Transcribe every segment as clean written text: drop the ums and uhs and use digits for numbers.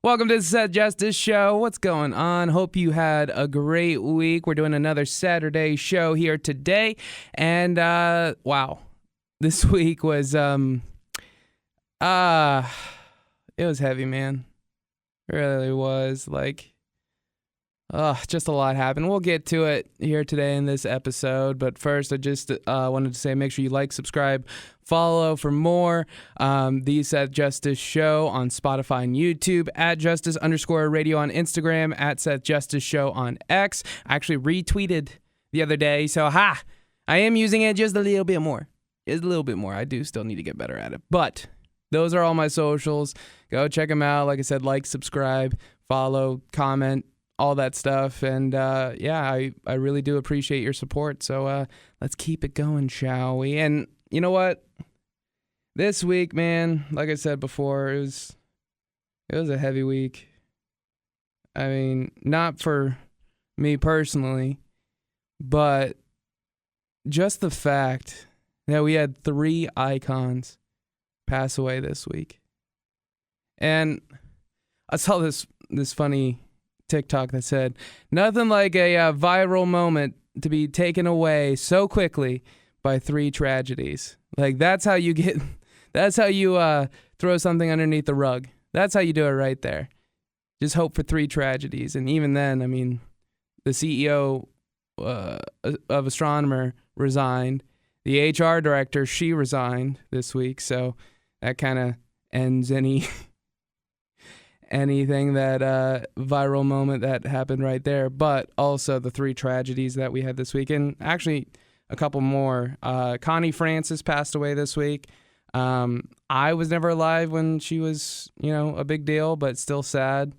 Welcome to the Seth Justice Show. What's going on? Hope you had a great week. We're doing another Saturday show here today. And, wow. This week was, it was heavy, man. It really was. Just a lot happened. We'll get to it here today in this episode. But first, I just wanted to say make sure you like, subscribe, follow for more. The Seth Justice Show on Spotify and YouTube, at Justice_Radio on Instagram, at Seth Justice Show on X. I actually retweeted the other day, so I am using it just a little bit more. Just a little bit more. I do still need to get better at it. But those are all my socials. Go check them out. Like I said, like, subscribe, follow, comment, all that stuff. And I really do appreciate your support. So let's keep it going, shall we? And you know what? This week, man, like I said before, it was a heavy week. I mean, not for me personally, but just the fact that we had 3 icons pass away this week. And I saw this funny TikTok that said, nothing like a viral moment to be taken away so quickly by 3 tragedies. Like, that's how you throw something underneath the rug. That's how you do it right there. Just hope for 3 tragedies. And even then, I mean, the CEO of Astronomer resigned. The HR director, she resigned this week. So that kind of ends anything that viral moment that happened right there. But also the 3 tragedies that we had this week. And actually a couple more. Connie Francis passed away this week. I was never alive when she was, a big deal, but still sad.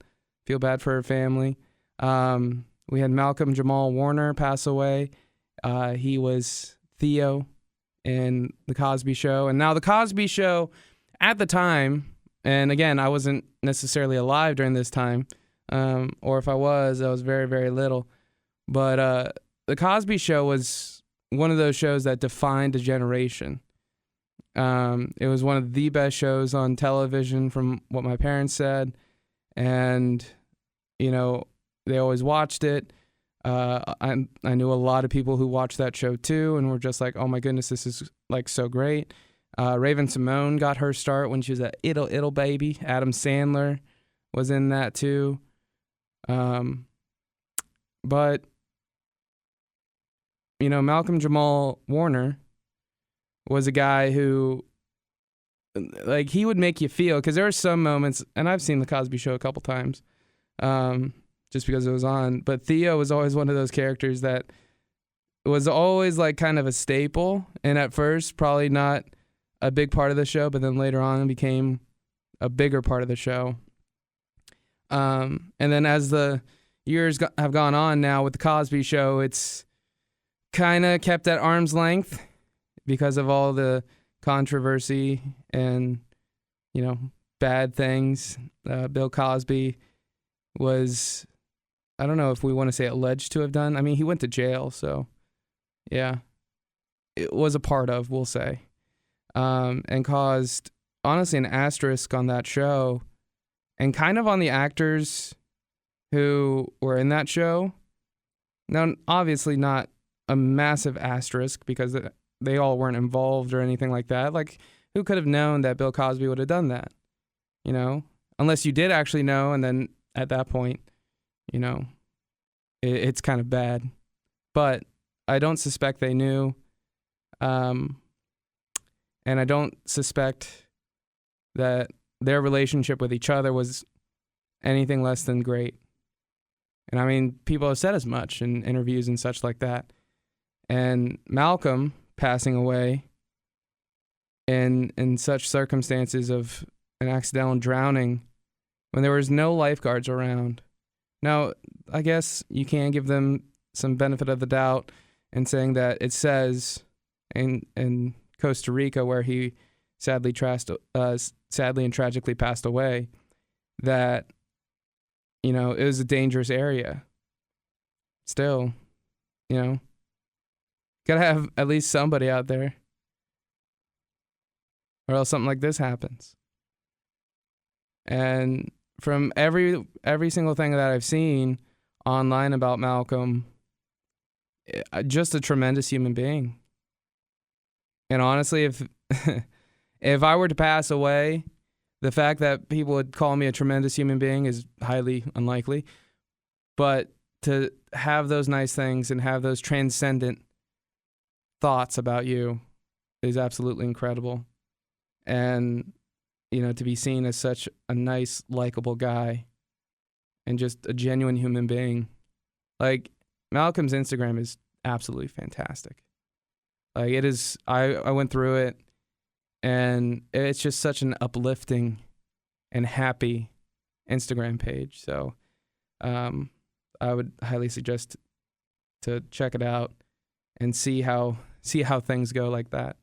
Feel bad for her family. We had Malcolm Jamal Warner pass away. He was Theo in The Cosby Show. And now The Cosby Show, at the time, and again, I wasn't necessarily alive during this time, or if I was very, very little. But The Cosby Show was one of those shows that defined a generation. It was one of the best shows on television from what my parents said. And, they always watched it. I knew a lot of people who watched that show too and were just like, oh my goodness, this is so great. Raven Simone got her start when she was a ittle baby. Adam Sandler was in that too. But, Malcolm Jamal Warner was a guy who, he would make you feel, because there are some moments, and I've seen The Cosby Show a couple times, just because it was on, but Theo was always one of those characters that was always kind of a staple, and at first probably not a big part of the show, but then later on became a bigger part of the show. And then as the years have gone on now with The Cosby Show, it's kind of kept at arm's length because of all the controversy and, bad things. Bill Cosby was, I don't know if we want to say alleged to have done. I mean, he went to jail, so yeah, it was a part of, we'll say. And caused, honestly, an asterisk on that show and kind of on the actors who were in that show. Now, obviously not a massive asterisk because they all weren't involved or anything like that. Who could have known that Bill Cosby would have done that? Unless you did actually know, and then at that point, it's kind of bad. But I don't suspect they knew. And I don't suspect that their relationship with each other was anything less than great. And I mean, people have said as much in interviews and such like that. And Malcolm passing away in such circumstances of an accidental drowning when there was no lifeguards around. Now, I guess you can give them some benefit of the doubt in saying that it says in Costa Rica, where he sadly and tragically passed away, that, it was a dangerous area. Still, gotta have at least somebody out there, or else something like this happens. And from every single thing that I've seen online about Malcolm, just a tremendous human being. And honestly, if if I were to pass away, the fact that people would call me a tremendous human being is highly unlikely. But to have those nice things and have those transcendent thoughts about you is absolutely incredible. And, to be seen as such a nice, likable guy and just a genuine human being. Like, Malcolm's Instagram is absolutely fantastic. Like, it is, I went through it, and it's just such an uplifting and happy Instagram page. So I would highly suggest to check it out and see how things go like that.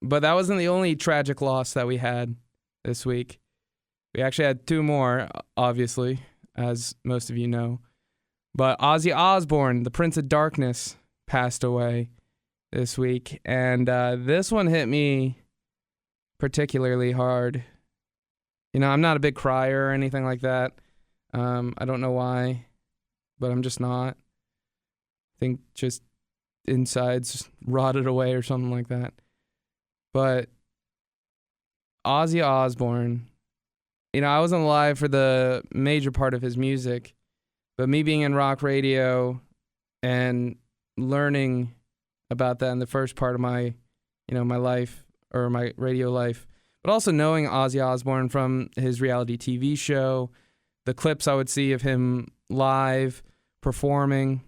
But that wasn't the only tragic loss that we had this week. We actually had two more, obviously, as most of you know. But Ozzy Osbourne, the Prince of Darkness, passed away this week. And this one hit me particularly hard. I'm not a big crier or anything like that. I don't know why, but I'm just not. I think just insides rotted away or something like that. But Ozzy Osbourne, I wasn't alive for the major part of his music, but me being in rock radio and learning about that in the first part of my, my life or my radio life, but also knowing Ozzy Osbourne from his reality TV show, the clips I would see of him live performing,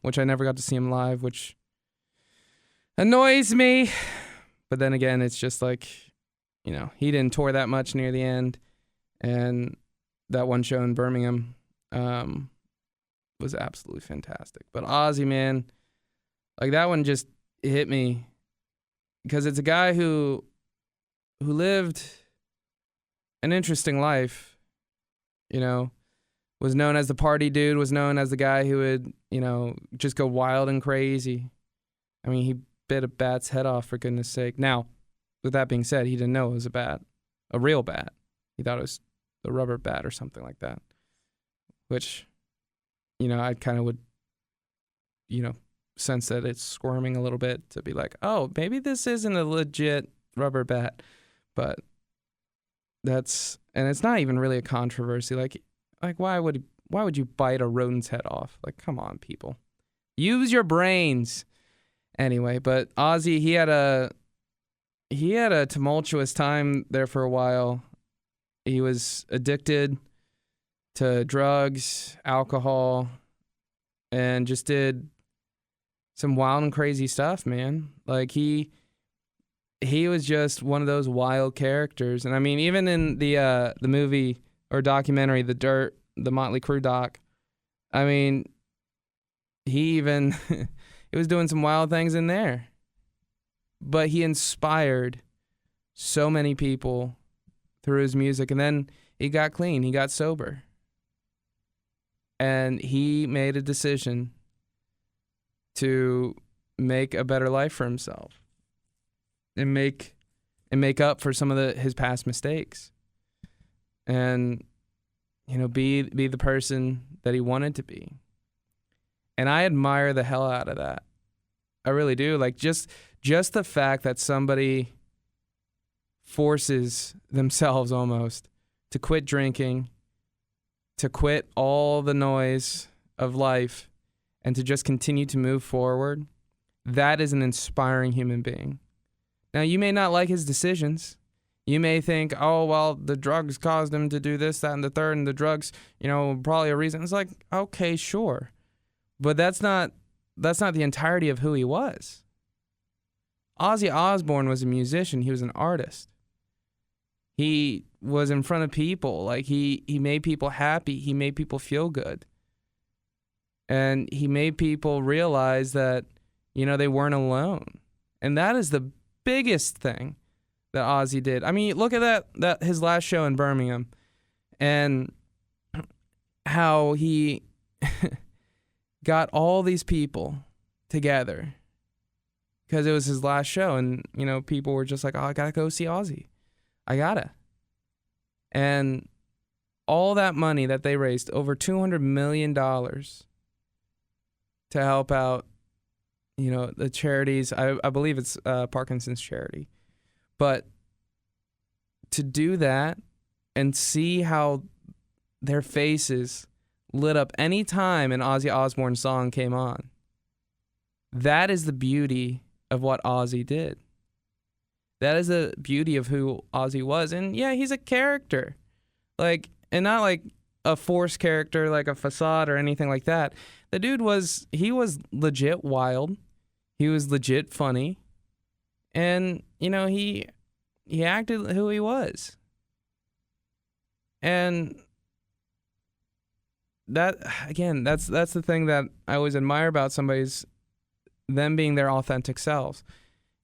which I never got to see him live, which annoys me. But then again, it's just like, he didn't tour that much near the end. And that one show in Birmingham was absolutely fantastic. But Ozzy, man, like that one just hit me because it's a guy who lived an interesting life, was known as the party dude, was known as the guy who would, just go wild and crazy. I mean, he bit a bat's head off, for goodness sake. Now, with that being said, he didn't know it was a real bat. He thought it was a rubber bat or something like that, which, I kind of would, sense that it's squirming a little bit to be like, oh, maybe this isn't a legit rubber bat. But and it's not even really a controversy. Like why would you bite a rodent's head off? Like, come on, people. Use your brains. Anyway, but Ozzy, he had a tumultuous time there for a while. He was addicted to drugs, alcohol, and just did some wild and crazy stuff, man. Like he was just one of those wild characters. And I mean, even in the movie or documentary, The Dirt, the Motley Crue doc, I mean, he even he was doing some wild things in there. But he inspired so many people through his music. And then he got clean. He got sober. And he made a decision to make a better life for himself and make up for some of his past mistakes. And, be the person that he wanted to be. And I admire the hell out of that. I really do. Like, just the fact that somebody forces themselves almost to quit drinking, to quit all the noise of life, and to just continue to move forward, that is an inspiring human being. Now, you may not like his decisions. You may think, oh, well, the drugs caused him to do this, that, and the third, and the drugs, probably a reason. It's like, okay, sure. But that's not the entirety of who he was. Ozzy Osbourne was a musician. He was an artist. He was in front of people. Like, he made people happy. He made people feel good. And he made people realize that, they weren't alone. And that is the biggest thing that Ozzy did. I mean, look at that his last show in Birmingham and how he got all these people together because it was his last show. And, people were just like, oh, I got to go see Ozzy. I got to. And all that money that they raised, over $200 million, to help out, the charities. I believe it's Parkinson's charity. But to do that and see how their faces lit up any time an Ozzy Osbourne song came on, that is the beauty of what Ozzy did. That is the beauty of who Ozzy was. And yeah, he's a character. And not like a forced character, like a facade or anything like that. The dude was legit wild. He was legit funny. And, he acted who he was. And that, again, that's the thing that I always admire about somebody's, them being their authentic selves.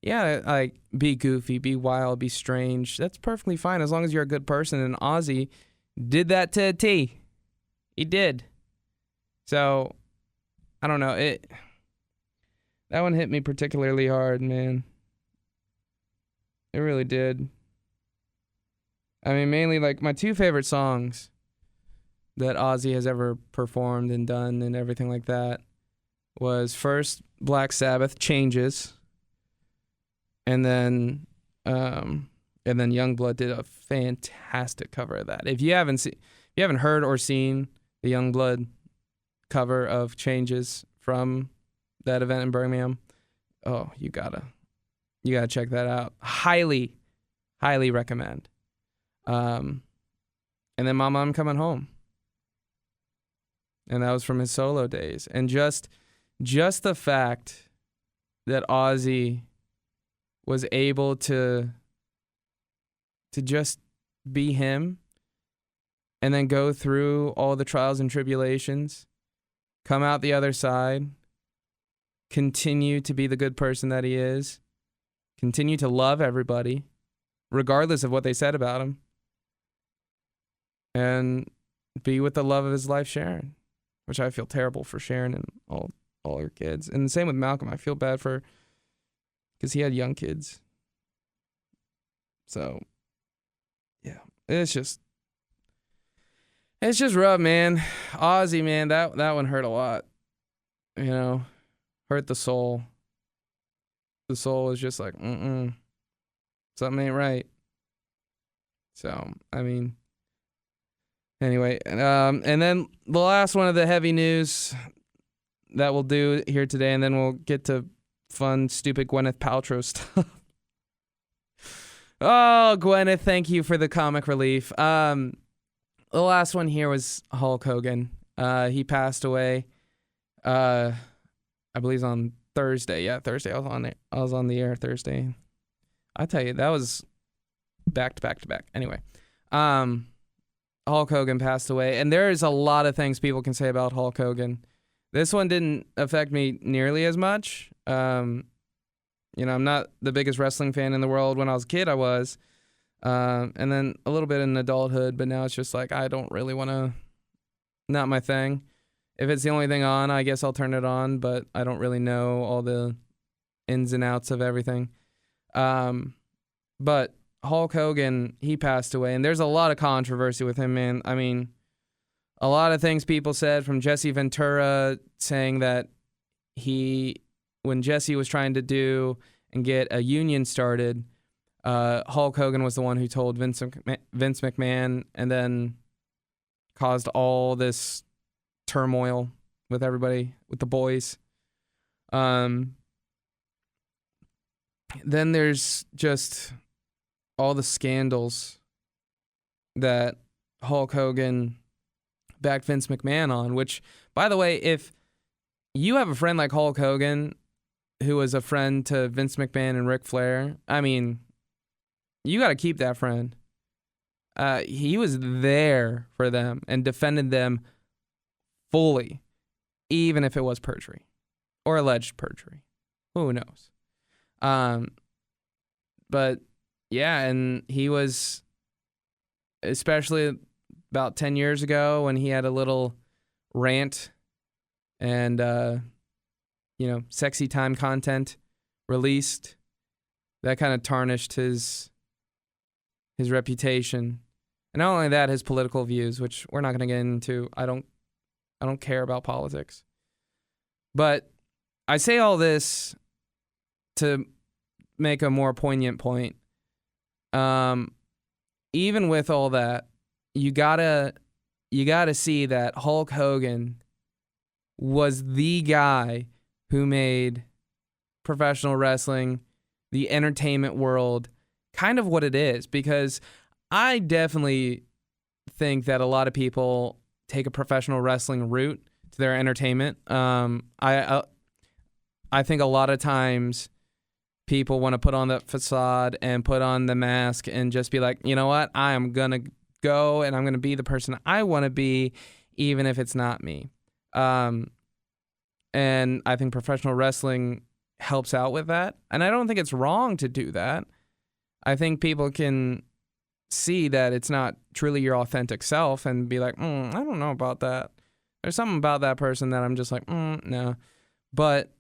Yeah, like, be goofy, be wild, be strange. That's perfectly fine as long as you're a good person. And Ozzy did that to a T. He did. So, I don't know. That one hit me particularly hard, man. It really did. I mean, mainly, like, my two favorite songs that Ozzy has ever performed and done and everything like that was first Black Sabbath, Changes, and then Youngblood did a fantastic cover of that. If you haven't heard or seen the Youngblood cover of Changes from that event in Birmingham, oh, you gotta check that out. Highly, highly recommend. And then Mama, I'm Coming Home. And that was from his solo days. And just the fact that Ozzy was able to just be him and then go through all the trials and tribulations, come out the other side, continue to be the good person that he is, continue to love everybody, regardless of what they said about him, and be with the love of his life, Sharon, which I feel terrible for Sharon and all her kids. And the same with Malcolm. I feel bad because he had young kids. So, yeah, it's just rough, man. Ozzy, man, that one hurt a lot. Hurt the soul. The soul is just like, something ain't right. So, I mean, anyway, and then the last one of the heavy news that we'll do here today, and then we'll get to fun, stupid Gwyneth Paltrow stuff. Oh, Gwyneth, thank you for the comic relief. The last one here was Hulk Hogan. He passed away, I believe on Thursday. Yeah, Thursday. I was on the air Thursday. I tell you, that was back to back to back. Anyway, Hulk Hogan passed away, and there's a lot of things people can say about Hulk Hogan. This one didn't affect me nearly as much. I'm not the biggest wrestling fan in the world. When I was a kid, I was. And then a little bit in adulthood, but now it's just like, I don't really want to, not my thing. If it's the only thing on, I guess I'll turn it on, but I don't really know all the ins and outs of everything. But Hulk Hogan, he passed away, and there's a lot of controversy with him, man. I mean, a lot of things people said, from Jesse Ventura saying that when Jesse was trying to do and get a union started, Hulk Hogan was the one who told Vince McMahon, and then caused all this turmoil with everybody, with the boys. Then there's just all the scandals that Hulk Hogan backed Vince McMahon on, which, by the way, if you have a friend like Hulk Hogan who was a friend to Vince McMahon and Ric Flair, I mean, you got to keep that friend. He was there for them and defended them fully, even if it was perjury or alleged perjury. Who knows? But yeah, and he was, especially about 10 years ago when he had a little rant and, sexy time content released, that kind of tarnished his reputation And not only that, his political views, which we're not going to get into. I don't care about politics. But I say all this to make a more poignant point. Even with all that, you gotta see that Hulk Hogan was the guy who made professional wrestling, the entertainment world, kind of what it is. Because I definitely think that a lot of people take a professional wrestling route to their entertainment. I think a lot of times people want to put on the facade and put on the mask and just be like, you know what, I am going to go and I'm going to be the person I want to be, even if it's not me. And I think professional wrestling helps out with that. And I don't think it's wrong to do that. I think people can see that it's not truly your authentic self and be like, I don't know about that. There's something about that person that I'm just like, no. But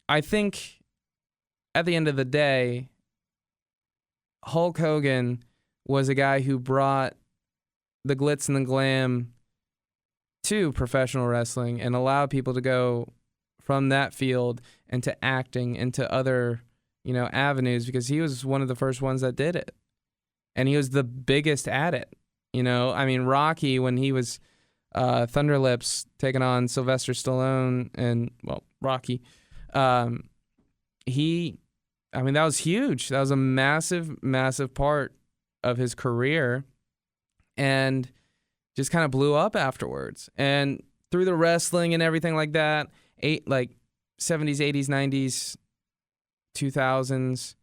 I think at the end of the day, Hulk Hogan was a guy who brought the glitz and the glam to professional wrestling and allowed people to go from that field into acting, into other, avenues, because he was one of the first ones that did it. And he was the biggest at it. I mean, Rocky, when he was Thunder Lips taking on Sylvester Stallone and, Rocky, that was huge. That was a massive, massive part of his career, and just kind of blew up afterwards. And through the wrestling and everything like that, 70s, 80s, 90s, 2000s,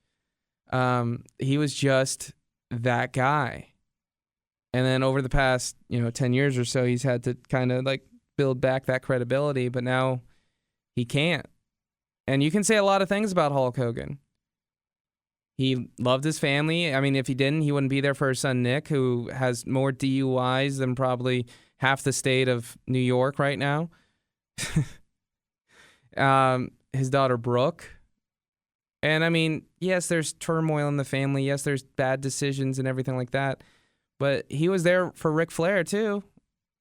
he was just that guy. And then over the past, 10 years or so, he's had to kind of like build back that credibility, but now he can't. And you can say a lot of things about Hulk Hogan. He loved his family. I mean, if he didn't, he wouldn't be there for his son, Nick, who has more DUIs than probably half the state of New York right now. His daughter, Brooke. And I mean, yes, there's turmoil in the family. Yes, there's bad decisions and everything like that. But he was there for Ric Flair, too.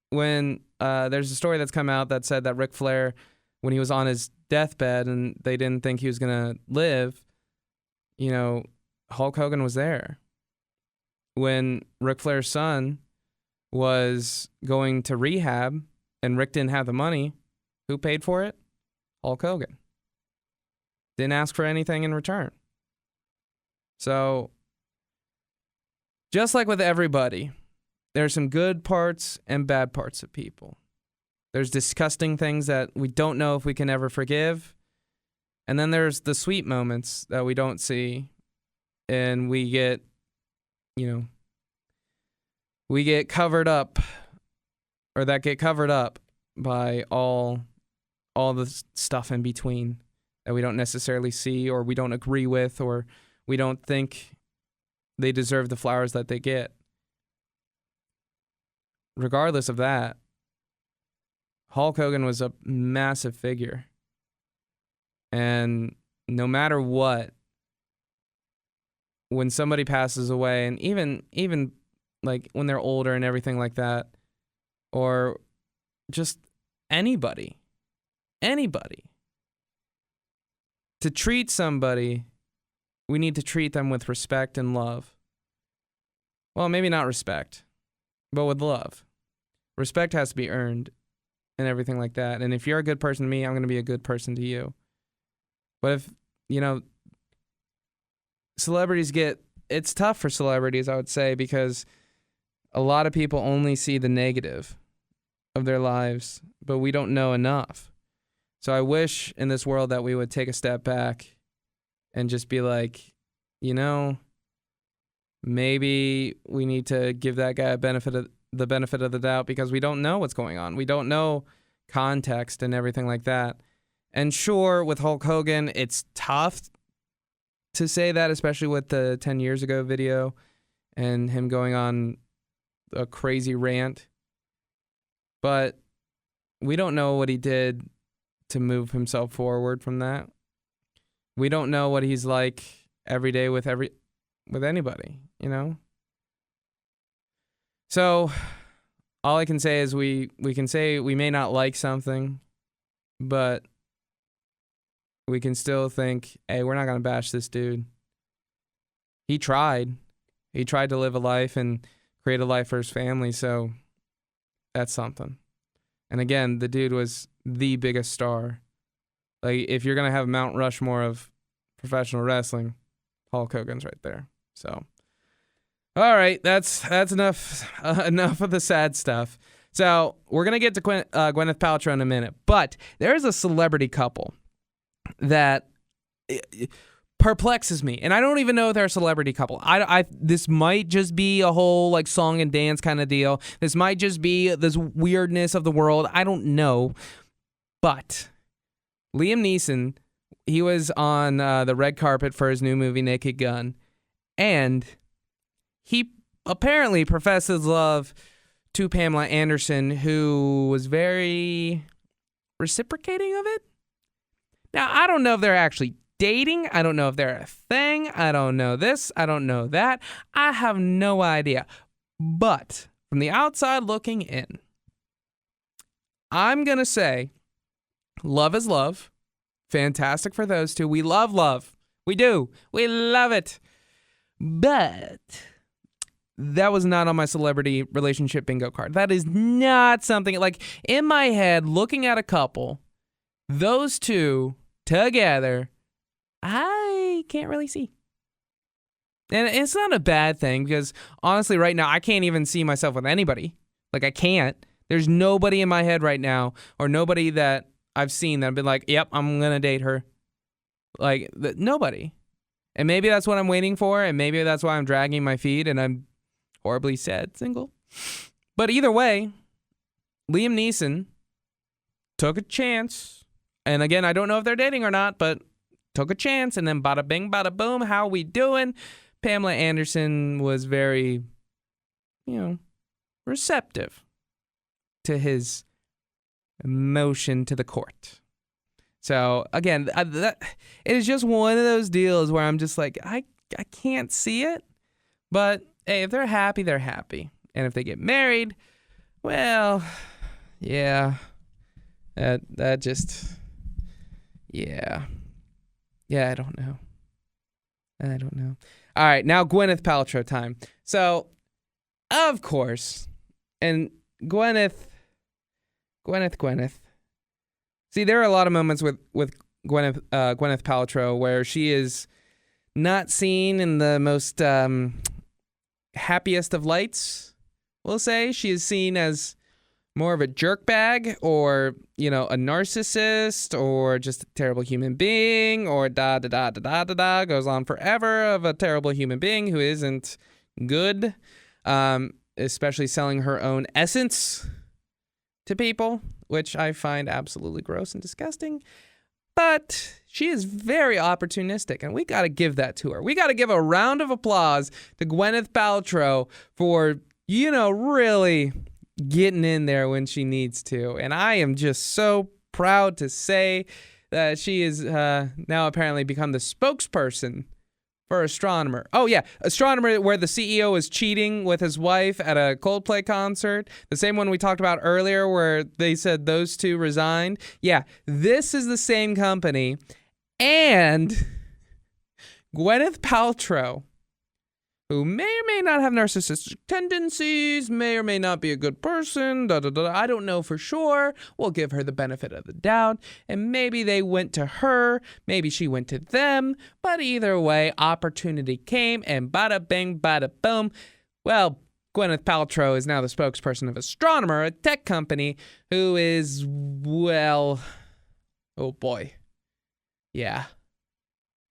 When there's a story that's come out that said that Ric Flair, when he was on his deathbed and they didn't think he was going to live, Hulk Hogan was there. When Ric Flair's son was going to rehab and Rick didn't have the money, who paid for it? Hulk Hogan. Didn't ask for anything in return. So, just like with everybody, there's some good parts and bad parts of people. There's disgusting things that we don't know if we can ever forgive. And then there's the sweet moments that we don't see. And we get, we get covered up, or that get covered up by all the stuff in between that we don't necessarily see, or we don't agree with, or we don't think they deserve the flowers that they get. Regardless of that, Hulk Hogan was a massive figure. And no matter what, when somebody passes away, and even like when they're older and everything like that, or just anybody, to treat somebody, we need to treat them with respect and love. Well, maybe not respect, but with love. Respect has to be earned and everything like that. And if you're a good person to me, I'm going to be a good person to you. But if, celebrities it's tough for celebrities, I would say, because a lot of people only see the negative of their lives, but we don't know enough. So I wish in this world that we would take a step back and just be like, maybe we need to give that guy the benefit of the doubt, because we don't know what's going on. We don't know context and everything like that. And sure, with Hulk Hogan, it's tough to say that, especially with the 10 years ago video and him going on a crazy rant. But we don't know what he did to move himself forward from that. We don't know what he's like every day with anybody, So all I can say is we can say we may not like something, but we can still think, hey, we're not going to bash this dude. He tried. He tried to live a life and create a life for his family, so that's something. And again, the dude was the biggest star. Like, if you're going to have Mount Rushmore of professional wrestling, Hulk Hogan's right there. So, all right, that's enough of the sad stuff. So we're going to get to Gwyneth Paltrow in a minute, but there's a celebrity couple that perplexes me, and I don't even know if they're a celebrity couple. This might just be a whole like song and dance kind of deal. This might just be this weirdness of the world. I don't know, but Liam Neeson, he was on the red carpet for his new movie Naked Gun, and he apparently professes love to Pamela Anderson, who was very reciprocating of it. Now, I don't know if they're actually dating. I don't know if they're a thing. I don't know this. I don't know that. I have no idea. But from the outside looking in, I'm going to say love is love. Fantastic for those two. We love love. We do. We love it. But that was not on my celebrity relationship bingo card. That is not something, like, in my head, looking at a couple, those two together, I can't really see. And it's not a bad thing, because honestly, right now, I can't even see myself with anybody. Like, I can't. There's nobody in my head right now, or nobody that I've seen that I've been like, yep, I'm going to date her. Like, nobody. And maybe that's what I'm waiting for, and maybe that's why I'm dragging my feet, and I'm horribly sad single. But either way, Liam Neeson took a chance. And again, I don't know if they're dating or not, but took a chance, and then bada bing, bada boom, how we doing? Pamela Anderson was very, receptive to his motion to the court. So again, it is just one of those deals where I'm just like, I can't see it, but hey, if they're happy, they're happy. And if they get married, well, yeah, that just, yeah, I don't know. All right, now Gwyneth Paltrow time. So, of course, and Gwyneth. See, there are a lot of moments with Gwyneth Paltrow where she is not seen in the most happiest of lights. We'll say she is seen as more of a jerkbag, or a narcissist, or just a terrible human being, or goes on forever of a terrible human being who isn't good, especially selling her own essence to people, which I find absolutely gross and disgusting. But she is very opportunistic, and we got to give that to her. We got to give a round of applause to Gwyneth Paltrow for, really getting in there when she needs to. And I am just so proud to say that she is now apparently become the spokesperson for Astronomer. Oh, yeah. Astronomer, where the CEO is cheating with his wife at a Coldplay concert. The same one we talked about earlier where they said those two resigned. Yeah, this is the same company. And Gwyneth Paltrow, who may or may not have narcissistic tendencies, may or may not be a good person, I don't know for sure. We'll give her the benefit of the doubt. And maybe they went to her, maybe she went to them. But either way, opportunity came, and bada bing, bada boom. Well, Gwyneth Paltrow is now the spokesperson of Astronomer, a tech company who is, well, oh boy. Yeah.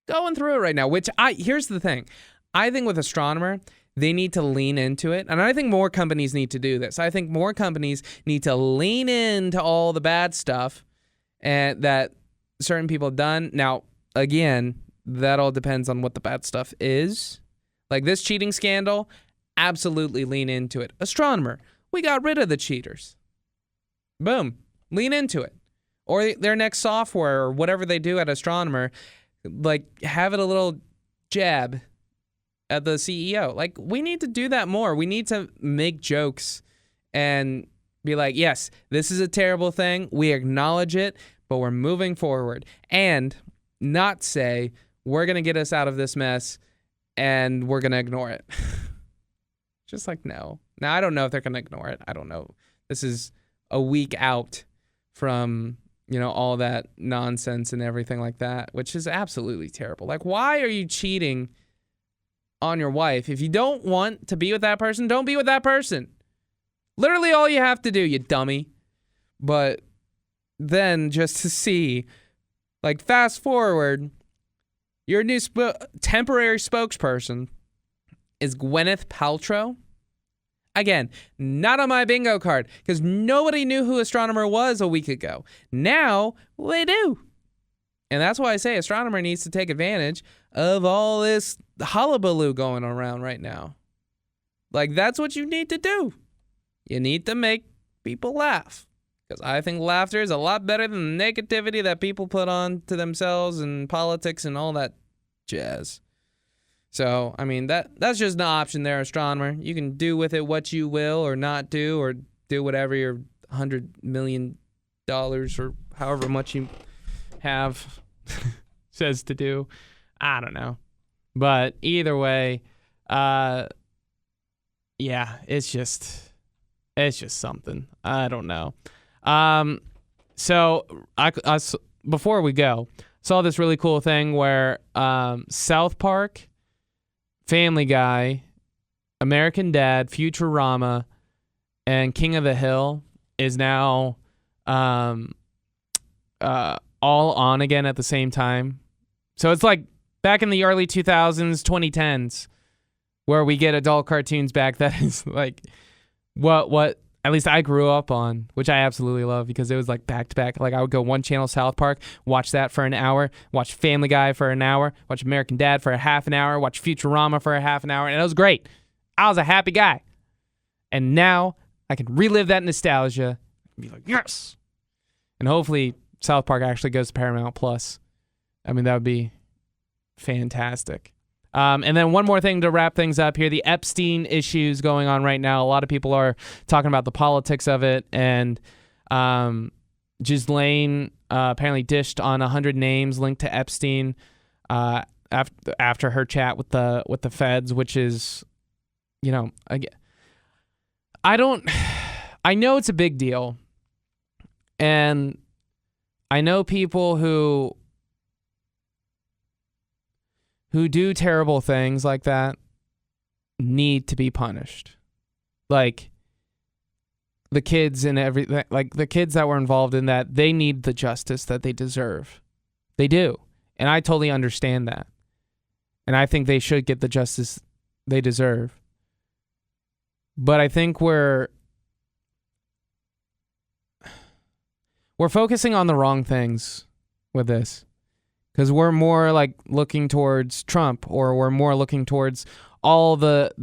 Going through it right now, here's the thing. I think with Astronomer, they need to lean into it. And I think more companies need to do this. I think more companies need to lean into all the bad stuff and that certain people have done. Now, again, that all depends on what the bad stuff is. Like this cheating scandal, absolutely lean into it. Astronomer, we got rid of the cheaters. Boom. Lean into it. Or their next software or whatever they do at Astronomer, like have it a little jab at the CEO. Like, we need to do that more. We need to make jokes and be like, yes, this is a terrible thing. We acknowledge it, but we're moving forward. And not say, we're going to get us out of this mess and we're going to ignore it. Just like, no. Now, I don't know if they're going to ignore it. I don't know. This is a week out from, all that nonsense and everything like that, which is absolutely terrible. Like, why are you cheating on your wife? If you don't want to be with that person, don't be with that person. Literally all you have to do, you dummy. But then just to see, like, fast forward, your new temporary spokesperson is Gwyneth Paltrow. Again, not on my bingo card, because nobody knew who Astronomer was a week ago. Now, they do. And that's why I say Astronomer needs to take advantage of all this hullabaloo going around right now. Like, that's what you need to do. You need to make people laugh. Because I think laughter is a lot better than the negativity that people put on to themselves and politics and all that jazz. So, I mean, that's just an option there, Astronomer. You can do with it what you will or not do, or do whatever your $100 million or however much you have says to do. I don't know. But either way, yeah, it's just something. I don't know. So I before we go, saw this really cool thing where South Park, Family Guy, American Dad, Futurama, and King of the Hill is now all on again at the same time. So it's like back in the early 2000s, 2010s, where we get adult cartoons back. That is like what at least I grew up on, which I absolutely love because it was like back to back. Like I would go one channel, South Park, watch that for an hour, watch Family Guy for an hour, watch American Dad for a half an hour, watch Futurama for a half an hour, and it was great. I was a happy guy. And now I can relive that nostalgia and be like, yes! And hopefully South Park actually goes to Paramount Plus. I mean, that would be fantastic. And then one more thing to wrap things up here, the Epstein issues going on right now. A lot of people are talking about the politics of it, and Ghislaine apparently dished on 100 names linked to Epstein after her chat with the feds, which is, I know it's a big deal, and I know people who do terrible things like that need to be punished. Like the kids and everything, like the kids that were involved in that, they need the justice that they deserve. They do. And I totally understand that. And I think they should get the justice they deserve. But I think we're focusing on the wrong things with this. Because we're more like looking towards Trump, or we're more looking towards all the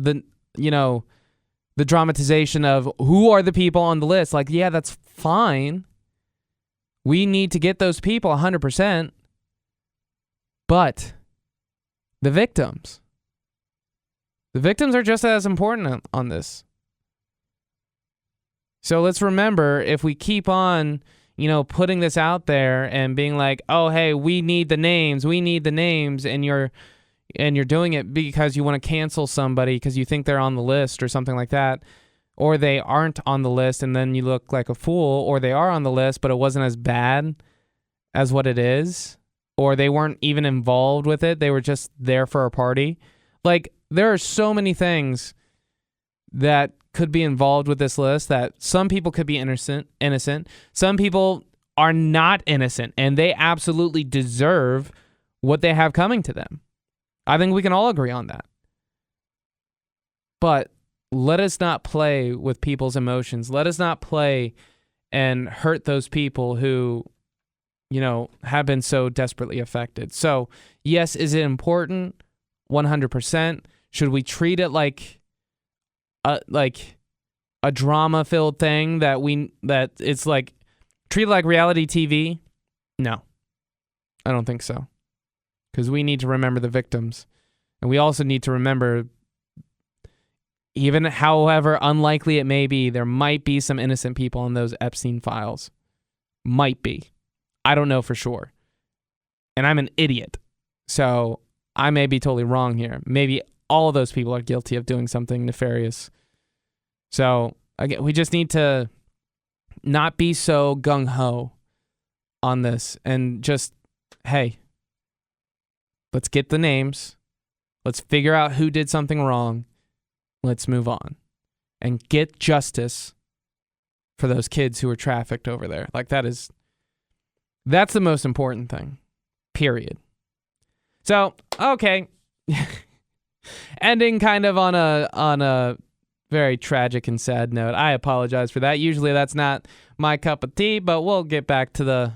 dramatization of who are the people on the list. Like, yeah, that's fine. We need to get those people 100%. But the victims are just as important on this. So let's remember, if we keep on putting this out there and being like, oh, hey, we need the names, and you're doing it because you want to cancel somebody because you think they're on the list or something like that, or they aren't on the list and then you look like a fool, or they are on the list but it wasn't as bad as what it is, or they weren't even involved with it, they were just there for a party. Like, there are so many things that could be involved with this list, that some people could be innocent. Some people are not innocent, and they absolutely deserve what they have coming to them. I think we can all agree on that. But let us not play with people's emotions. Let us not play and hurt those people who, have been so desperately affected. So, yes, is it important? 100%. Should we treat it like a drama-filled thing that it's like treated like reality TV? No, I don't think so. Because we need to remember the victims, And we also need to remember, even however unlikely it may be, there might be some innocent people in those Epstein files. Might be. I don't know for sure. And I'm an idiot. So I may be totally wrong here. Maybe all of those people are guilty of doing something nefarious. So again, we just need to not be so gung-ho on this and just, hey, let's get the names. Let's figure out who did something wrong. Let's move on and get justice for those kids who were trafficked over there. Like that's the most important thing, period. So, okay. Ending kind of on a very tragic and sad note. I apologize for that. Usually that's not my cup of tea, but we'll get back to the,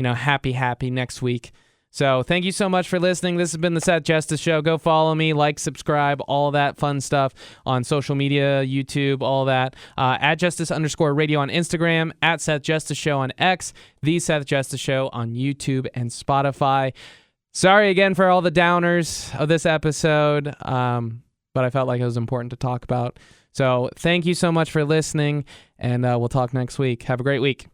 happy next week. So thank you so much for listening. This has been the Seth Justice Show. Go follow me, like, subscribe, all that fun stuff on social media, YouTube, all that. At Justice_radio on Instagram, at Seth Justice Show on X, The Seth Justice Show on YouTube and Spotify. Sorry again for all the downers of this episode, but I felt like it was important to talk about. So thank you so much for listening, and we'll talk next week. Have a great week.